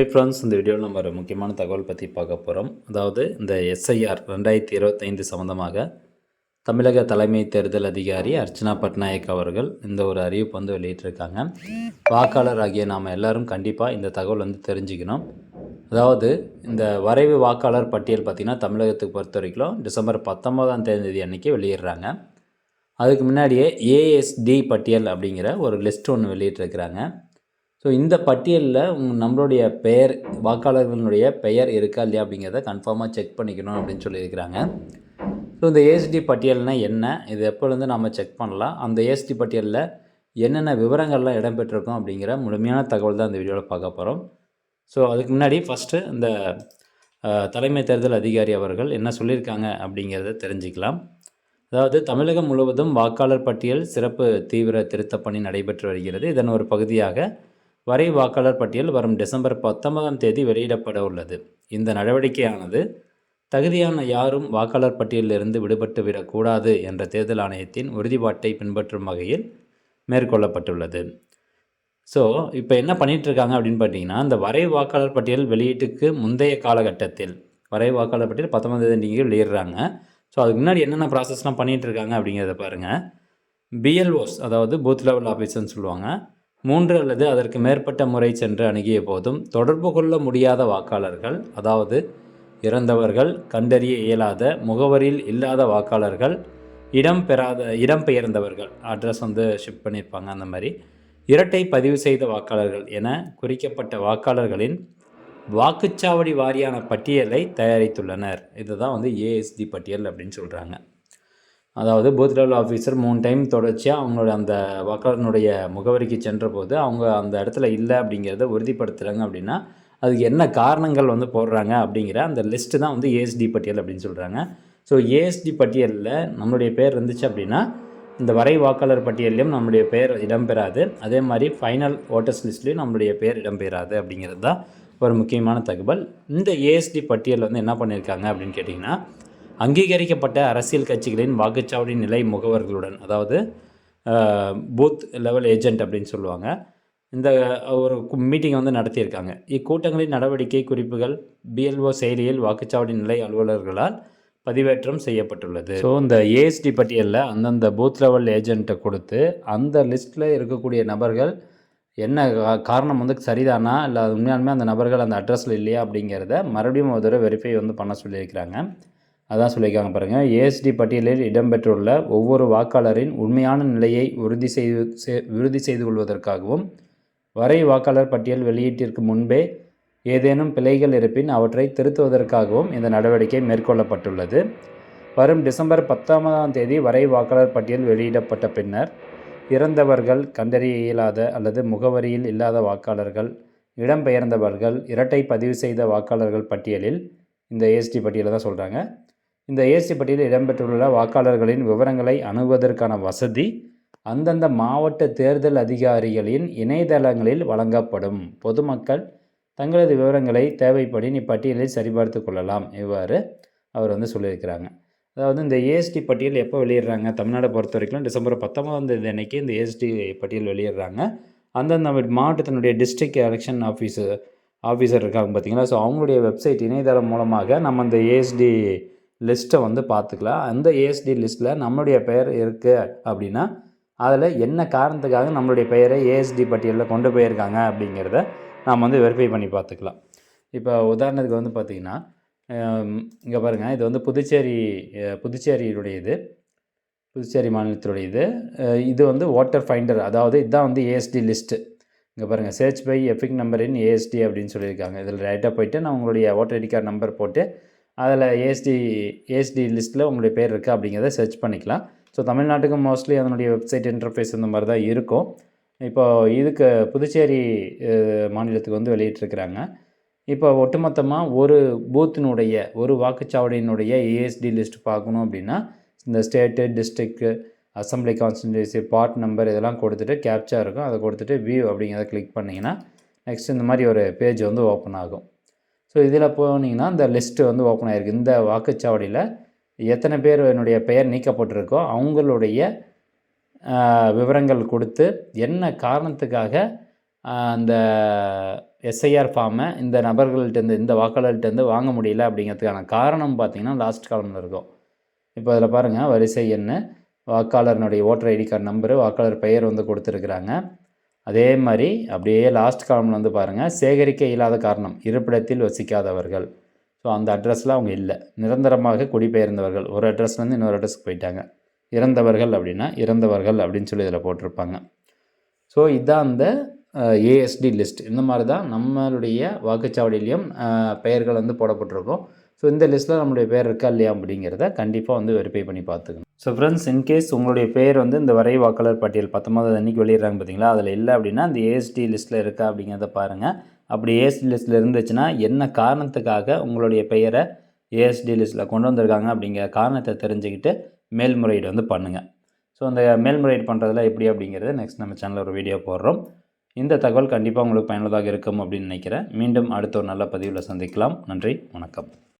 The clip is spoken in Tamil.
ஃப்ரெண்ட்ஸ், இந்த வீடியோவில் நம்ம ஒரு முக்கியமான தகவல் பற்றி பார்க்க போகிறோம். அதாவது இந்த எஸ்ஐஆர் 2025 சம்மந்தமாக தமிழக தலைமை தேர்தல் அதிகாரி அர்ச்சனா பட்நாயக் அவர்கள் இந்த ஒரு அறிவிப்பு வந்து வெளியிட்டிருக்காங்க. வாக்காளர் ஆகிய நாம் எல்லோரும் கண்டிப்பாக இந்த தகவல் வந்து தெரிஞ்சுக்கணும். அதாவது இந்த வரைவு வாக்காளர் பட்டியல் பார்த்திங்கன்னா தமிழகத்துக்கு பொறுத்த வரைக்கும் டிசம்பர் 19ஆம் தேதி அன்றைக்கி வெளியிடுறாங்க. அதுக்கு முன்னாடியே ஏஎஸ்டி பட்டியல் அப்படிங்கிற ஒரு லிஸ்ட் ஒன்று வெளியிட்டிருக்கிறாங்க. ஸோ இந்த பட்டியலில் நம்மளுடைய பெயர், வாக்காளர்களுடைய பெயர் இருக்கா இல்லையா அப்படிங்கிறத கன்ஃபார்மாக செக் பண்ணிக்கணும் அப்படின்னு சொல்லியிருக்கிறாங்க. ஸோ இந்த ஏஎஸ்டி பட்டியல்னால் என்ன, இது எப்போலேருந்து நம்ம செக் பண்ணலாம், அந்த ஏஎஸ்டி பட்டியலில் என்னென்ன விவரங்கள்லாம் இடம்பெற்றிருக்கோம் அப்படிங்கிற முழுமையான தகவல் தான் இந்த வீடியோவில் பார்க்க போகிறோம். ஸோ அதுக்கு முன்னாடி ஃபஸ்ட்டு இந்த தலைமை தேர்தல் அதிகாரி அவர்கள் என்ன சொல்லியிருக்காங்க அப்படிங்கிறத தெரிஞ்சுக்கலாம். அதாவது தமிழகம் முழுவதும் வாக்காளர் பட்டியல் சிறப்பு தீவிர திருத்தப் பணி நடைபெற்று வருகிறது. இதன் ஒரு பகுதியாக வரை வாக்காளர் பட்டியல் வரும் டிசம்பர் 19ஆம் தேதி வெளியிடப்பட உள்ளது. இந்த நடவடிக்கையானது தகுதியான யாரும் வாக்காளர் பட்டியலிலிருந்து விடுபட்டு விடக்கூடாது என்ற தேர்தல் ஆணையத்தின் உறுதிப்பாட்டை பின்பற்றும் வகையில் மேற்கொள்ளப்பட்டுள்ளது. ஸோ இப்போ என்ன பண்ணிகிட்ருக்காங்க அப்படின்னு பார்த்தீங்கன்னா, இந்த வரை வாக்காளர் பட்டியல் வெளியீட்டுக்கு முந்தைய காலகட்டத்தில் வரை வாக்காளர் பட்டியல் 19ஆம் தேதி வெளியிடுறாங்க. ஸோ அதுக்கு முன்னாடி என்னென்ன ப்ராசஸ்லாம் பண்ணிகிட்ருக்காங்க அப்படிங்கிறத பாருங்கள். பிஎல்ஓஸ், அதாவது பூத் லெவல் ஆஃபீஸர்னு சொல்லுவாங்க, 3 அல்லது அதற்கு மேற்பட்ட முறை சென்று அணுகிய போதும் தொடர்பு கொள்ள முடியாத வாக்காளர்கள், அதாவது இறந்தவர்கள், கண்டறிய இயலாத, முகவரியில் இல்லாத வாக்காளர்கள், இடம்பெயர்ந்தவர்கள், அட்ரஸ் வந்து ஷிஃப்ட் பண்ணியிருப்பாங்க, அந்த மாதிரி இரட்டை பதிவு செய்த வாக்காளர்கள் என குறிக்கப்பட்ட வாக்காளர்களின் வாக்குச்சாவடி வாரியான பட்டியலை தயாரித்துள்ளனர். இதுதான் வந்து ஏஎஸ்டி பட்டியல் அப்படின்னு சொல்கிறாங்க. அதாவது பூத் லெவல் ஆஃபீஸர் 3 டைம் தொடர்ச்சியாக அவங்களோட அந்த வாக்காளனுடைய முகவரிக்கு சென்ற போது அவங்க அந்த இடத்துல இல்லை அப்படிங்கிறத உறுதிப்படுத்துகிறாங்க அப்படின்னா அதுக்கு என்ன காரணங்கள் வந்து போடுறாங்க அப்படிங்கிற அந்த லிஸ்ட்டு தான் வந்து ஏஎஸ்டி பட்டியல் அப்படின்னு சொல்கிறாங்க. ஸோ ஏஎஸ்டி பட்டியலில் நம்மளுடைய பேர் இருந்துச்சு அப்படின்னா இந்த வரை வாக்காளர் பட்டியலையும் நம்மளுடைய பேர் இடம்பெறாது. அதே மாதிரி ஃபைனல் ஓட்டர்ஸ் லிஸ்ட்லேயும் நம்மளுடைய பேர் இடம்பெறாது அப்படிங்கிறது தான் ஒரு முக்கியமான தகவல். இந்த ஏஎஸ்டி பட்டியல் வந்து என்ன பண்ணியிருக்காங்க அப்படின்னு கேட்டிங்கன்னா, அங்கீகரிக்கப்பட்ட அரசியல் கட்சிகளின் வாக்குச்சாவடி நிலை முகவர்களுடன், அதாவது பூத் லெவல் ஏஜென்ட் அப்படின்னு சொல்லுவாங்க, இந்த ஒரு மீட்டிங்கை வந்து நடத்தியிருக்காங்க. இக்கூட்டங்களின் நடவடிக்கை குறிப்புகள் பிஎல்ஓ செயலியில் வாக்குச்சாவடி நிலை அலுவலர்களால் பதிவேற்றம் செய்யப்பட்டுள்ளது. ஸோ இந்த ஏஎஸ்டி பட்டியலில் அந்தந்த பூத் லெவல் ஏஜென்ட்டை கொடுத்து அந்த லிஸ்ட்டில் இருக்கக்கூடிய நபர்கள் என்ன காரணம் வந்து சரிதானா, இல்லை உண்மையாலுமே அந்த நபர்கள் அந்த அட்ரஸில் இல்லையா அப்படிங்கிறத மறுபடியும் ஒரு தடவை வெரிஃபை வந்து பண்ண சொல்லியிருக்கிறாங்க. அதான் சொல்லியிருக்காங்க பாருங்கள். ஏஎஸ்டி பட்டியலில் இடம்பெற்றுள்ள ஒவ்வொரு வாக்காளரின் உண்மையான நிலையை உறுதி செய்து கொள்வதற்காகவும் வரை வாக்காளர் பட்டியல் வெளியீட்டிற்கு முன்பே ஏதேனும் பிழைகள் இருப்பின் அவற்றை திருத்துவதற்காகவும் இந்த நடவடிக்கை மேற்கொள்ளப்பட்டுள்ளது. வரும் டிசம்பர் 19ஆம் தேதி வரை வாக்காளர் பட்டியல் வெளியிடப்பட்ட பின்னர் இறந்தவர்கள், கண்டறிய இயலாத அல்லது முகவரியில் இல்லாத வாக்காளர்கள், இடம்பெயர்ந்தவர்கள், இரட்டை பதிவு செய்த வாக்காளர்கள் பட்டியலில், இந்த ஏஎஸ்டி பட்டியலை தான் சொல்கிறாங்க, இந்த ஏஎஸ்டி பட்டியலில் இடம்பெற்றுள்ள வாக்காளர்களின் விவரங்களை அணுகுவதற்கான வசதி அந்தந்த மாவட்ட தேர்தல் அதிகாரிகளின் இணையதளங்களில் வழங்கப்படும். பொதுமக்கள் தங்களது விவரங்களை தேவைப்படி இப்பட்டியலில் சரிபார்த்து கொள்ளலாம். இவ்வாறு அவர் வந்து சொல்லியிருக்கிறாங்க. அதாவது இந்த ஏஎஸ்டி பட்டியல் எப்போ வெளியிடுறாங்க, தமிழ்நாடு பொறுத்த வரைக்கும் டிசம்பர் 19ஆம் தேதி அன்றைக்கி இந்த ஏஎஸ்டி பட்டியல் வெளியிடுறாங்க. அந்தந்த மாவட்டத்தினுடைய டிஸ்ட்ரிக்ட் எலெக்ஷன் ஆஃபீஸர் இருக்காங்க பார்த்தீங்களா, ஸோ அவங்களுடைய வெப்சைட் இணையதளம் மூலமாக நம்ம அந்த ஏஎஸ்டி லிஸ்ட்டை வந்து பார்த்துக்கலாம். அந்த ஏஎஸ்டி லிஸ்ட்டில் நம்மளுடைய பெயர் இருக்குது அப்படின்னா அதில் என்ன காரணத்துக்காக நம்மளுடைய பெயரை ஏஎஸ்டி பட்டியலில் கொண்டு போயிருக்காங்க அப்படிங்கிறத நாம் வந்து வெரிஃபை பண்ணி பார்த்துக்கலாம். இப்போ உதாரணத்துக்கு வந்து பார்த்திங்கன்னா, இங்கே பாருங்கள், இது வந்து புதுச்சேரியுடையது, புதுச்சேரி மாநிலத்தினுடையது. இது வந்து ஓட்டர் ஃபைண்டர், அதாவது இதுதான் வந்து ஏஎஸ்டி லிஸ்ட்டு. இங்கே பாருங்கள், search by EPIC number in ASD அப்படின்னு சொல்லியிருக்காங்க. இதில் ரைட்டாக போய்ட்டு நான் உங்களுடைய ஓட்டர் ஐடி கார்டு நம்பர் போட்டு அதில் ஏஎஸ்டி லிஸ்ட்டில் உங்களுடைய பேர் இருக்குது அப்படிங்கிறத சர்ச் பண்ணிக்கலாம். ஸோ தமிழ்நாட்டுக்கு மோஸ்ட்லி அதனுடைய வெப்சைட் இன்டர்ஃபேஸ் இந்த மாதிரி தான் இருக்கும். இப்போது இதுக்கு புதுச்சேரி மாநிலத்துக்கு வந்து வெளியிட்டிருக்கிறாங்க. இப்போ ஒட்டுமொத்தமாக ஒரு பூத்தினுடைய, ஒரு வாக்குச்சாவடியினுடைய ஏஎஸ்டி லிஸ்ட் பார்க்கணும் அப்படின்னா இந்த state, district, assembly constituency, part number இதெல்லாம் கொடுத்துட்டு கேப்ச்சா இருக்கும், அதை கொடுத்துட்டு வியூ அப்படிங்கிறத கிளிக் பண்ணிங்கன்னா நெக்ஸ்ட் இந்த மாதிரி ஒரு பேஜ் வந்து ஓப்பன் ஆகும். ஸோ இதில் போனீங்கன்னா இந்த லிஸ்ட்டு வந்து ஓப்பன் ஆகிருக்கு. இந்த வாக்குச்சாவடியில் எத்தனை பேர் என்னுடைய பெயர் நீக்கப்பட்டிருக்கோ அவங்களுடைய விவரங்கள் கொடுத்து என்ன காரணத்துக்காக அந்த எஸ்ஐஆர் ஃபார்மை இந்த நபர்கள்ட்டேருந்து இந்த வாக்காளர்கிட்டேருந்து வாங்க முடியல அப்படிங்கிறதுக்கான காரணம் பார்த்திங்கன்னா லாஸ்ட் காலமில் இருக்கும். இப்போ அதில் பாருங்கள், வரிசை எண், வாக்காளர்னுடைய ஓட்டர் ஐடி கார்டு நம்பரு, வாக்காளர் பெயர் வந்து கொடுத்துருக்குறாங்க. அதே மாதிரி அப்படியே லாஸ்ட் காலமில் வந்து பாருங்கள், சேகரிக்க இயலாத காரணம் இருப்பிடத்தில் வசிக்காதவர்கள். ஸோ அந்த அட்ரஸில் அவங்க இல்லை. நிரந்தரமாக குடிபெயர்ந்தவர்கள், ஒரு அட்ரஸ்லேருந்து இன்னொரு அட்ரஸ்க்கு போயிட்டாங்க. இறந்தவர்கள் அப்படின்னா இறந்தவர்கள் அப்படின்னு சொல்லி இதில் போட்டிருப்பாங்க. ஸோ இதுதான் அந்த ஏஎஸ்டி லிஸ்ட். இந்த மாதிரி தான் நம்மளுடைய வாக்குச்சாவடியிலையும் பெயர்கள் வந்து போடப்பட்டிருக்கும். ஸோ இந்த லிஸ்ட்டில் நம்மளுடைய பேர் இருக்கா இல்லையா அப்படிங்கிறத கண்டிப்பாக வந்து வெரிஃபை பண்ணி பார்த்துக்கணும். ஸோ ஃப்ரெண்ட்ஸ், இன்கேஸ் உங்களுடைய பேர் வந்து இந்த வரை வாக்காளர் பட்டியல் 19 அன்றைக்கி வெளியிடுறாங்க பார்த்தீங்களா, அதில் இல்லை அப்படின்னா அந்த ஏஎஸ்டி லிஸ்ட்டில் இருக்கா அப்படிங்கிறத பாருங்கள். அப்படி ஏஎஸ்டி லிஸ்ட்டில் இருந்துச்சுன்னா என்ன காரணத்துக்காக உங்களுடைய பெயரை ஏஎஸ்டி லிஸ்ட்டில் கொண்டு வந்திருக்காங்க அப்படிங்கிற காரணத்தை தெரிஞ்சுக்கிட்டு மேல்முறையீடு வந்து பண்ணுங்கள். ஸோ அந்த மேல்முறையீடு பண்ணுறதுல எப்படி அப்படிங்கிறத நெக்ஸ்ட் நம்ம சேனலில் ஒரு வீடியோ போடுறோம். இந்த தகவல் கண்டிப்பாக உங்களுக்கு பயனுள்ளதாக இருக்கும் அப்படின்னு நினைக்கிறேன். மீண்டும் அடுத்த ஒரு நல்ல பதிவில் சந்திக்கலாம். நன்றி, வணக்கம்.